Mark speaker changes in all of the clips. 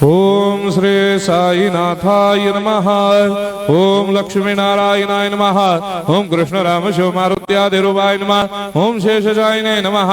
Speaker 1: ओम श्री साईनाथाय नमः। ओम लक्ष्मी नारायणाय नमः। ओम कृष्ण राम शिव मारुत्यादिरूपाय नमः। ओम शेषशायिने नमः।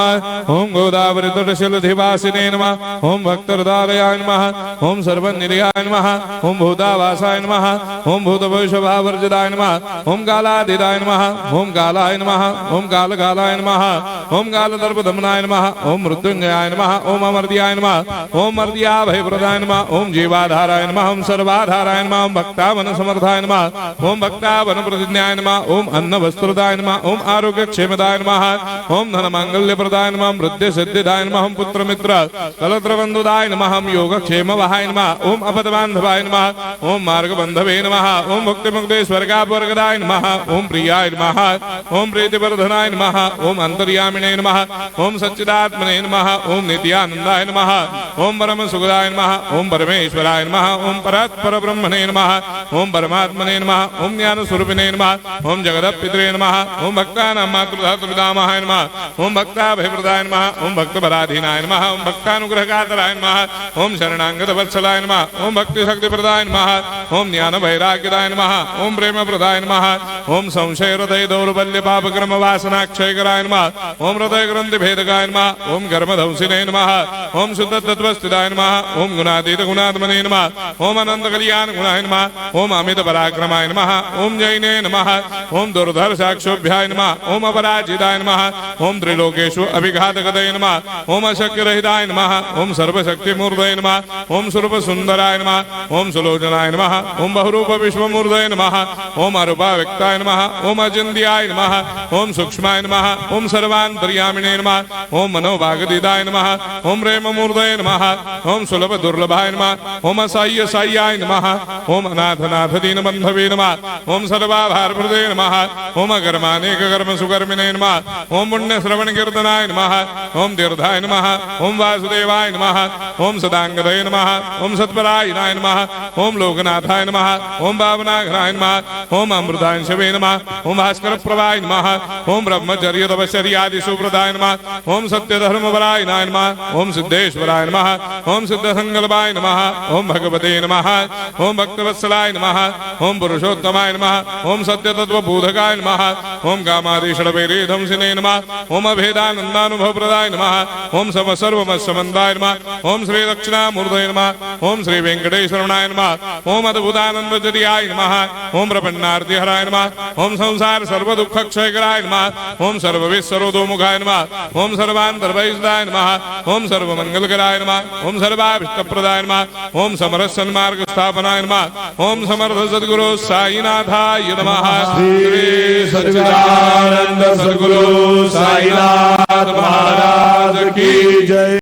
Speaker 1: ओम गोदावरी तटशिलधिवासिने नमः। ओम भक्तहृदयाय नमः। ओम सर्वनिर्याय नमः। ओम भूतावासाय नमः। ओम भूतभविष्यभावर्जिताय नमः। ओम कालातीताय नमः। ओम कालाय नमः। ओम कालकालाय नमः। ओम कालदर्पदमनाय नमः। ओम मृत्युंजयाय नमः। ओम अमर्त्याय नमः। ओम मर्त्याभयप्रदाय नमः। ओम जीवाधाराय नमः। ओम सर्वाधाराय नमः। ओम भक्तावन समर्थाय नमः। ओम भक्तावन प्रतिज्ञाय नमः। ओम अन्न वस्त्रदाय नमः। ओम आरोग्य क्षेमदाय नमः। ओम धन मांगल्य प्रदाय नमः। ओम वृद्धि सिद्धिदाय नमः। ओम पुत्र मित्र कलत्र बंधुदाय नमः। ओम योग क्षेम वहाय नमः। ओम अपद बांधवाय नमः। ओम मार्ग बंधवे नमः। ओम मुक्ति मुक्ति स्वर्गापवर्गदाय नमः। ओम प्रियाय नमः। ओम प्रीतिवर्धनाय नमः। ओम अंतर्यामिने नमः। ओम सच्चिदात्मने नमः। ओम नित्यानंदाय नमः। ओम परम सुखदाय नमः। ओम परमेश्वराय नमः। ओम परात्पर ब्रह्मणे नमः। ओम परमात्मने नमः। ओम ज्ञान स्वरूपिणे नमः। ओम जगदपितरे नमः। ओम भक्तानां मातृधातुपितामहाय नमः। ओम भक्ताभयप्रदाय नमः। ओम भक्तपराधीनाय नमः। ओम भक्तानुग्रहकातराय नमः। ओम शरणागत वत्सलाय नमः। ओम भक्ति शक्तिप्रदाय नमः। ओम ज्ञान वैराग्यदाय नमः। ओम प्रेम प्रदाय नमः। ओम संशय हृदय दौर्बल्य पापक्रम वासना क्षयकराय नमः। ओम हृदय ग्रंथि भेदकाय नमः। ओम कर्मधंसिने नमः। ओम शुद्ध तत्वस्थिताय नमः। ओम गुणातीत गुणात्मने नमः। ओम अनंत कल्याण गुणाय नमः। ओम अमित पराक्रमाय नमः। ओम जैने नमः। ओम दुर्धर्षाक्षोभ्याय नमः। ओम अपराजिताय नमः। ओम त्रिलोकेषु अभिघातगतये नमः। ओम अशक्य रहिताय नमः। ओम सर्वशक्तिमूर्तये नमः। ओम स्वरूप सुंदराय नमः। ओम सुलोचनाय नमः। ओम बहुरूप विश्वमूर्तये नमः। ओम अरूपाव्यक्ताय नमः। ओम अचिन्त्याय नमः। ओम सूक्ष्माय नमः। ओम सर्वान्तर्यामिने नमः। ओम मनोभागदिताय नमः। ओम प्रेममूर्तये नमः। ओम सुलभ दुर्लभाय नमः। ओम असाह्य साह्याय नमः। ओम अनाथनाथ दीनबन्धवे नमः। ओम सर्वाभारप्रदे नमः। ओम अकर्मानेक कर्म सुकर्मिणे नमः। ओम पुण्य श्रवण कीर्तनाय नमः। ओम तीर्थाय नमः। ओम वासुदेवाय नमः। ओम सदांगदये नमः। ओम सत्परायणाय नमः। ओम लोकनाथाय नमः। ओम भावनाघ्राय नमः। ओम अमृतांशवे नमः। ओम भास्कर प्रभाय नमः। ओम ब्रह्मचर्य तपश्चर्यादि सुप्रदाय नमः। ओम सत्यधर्मपरायणाय नमः। ओम सिद्धेश्वराय नमः। ओम सिद्ध संकल्पाय नमः। ओम भगवते नमः। ओम भक्तवत्सलाय नमः। ओम पुरुषोत्तमाय नमः। ओम सत्य तत्व बोधकाय नमः। ओम कामादिषडवेरे धंसिने नमः। ओम अभेदानंदानुभव प्रदाय नमः। ओम सर्वमस्समन्दाय नमः। ओम श्री दक्षिणामूर्तये नमः। ओम श्री वेंकटेश्वरनाय नमः। ओम अद्भुतानंदजटियाय नमः। ओम प्रपन्नार्तिहराय नमः। ओम संसार सर्व दुख क्षयकराय नमः। ओम सर्वविश्वरोधोमुखाय नमः। ओम सर्वान्तर्भयदाय नमः। ओम सर्वमंगलकराय नमः। ओम सर्वाभिष्टप्रदाय नमः। ओम समरस सन्मार्ग स्थापनाय नमः। ओम समर्थ सद्गुरु साईनाथाय नमः।
Speaker 2: श्री सच्चिदानंद सद्गुरु साईनाथ महाराज की जय।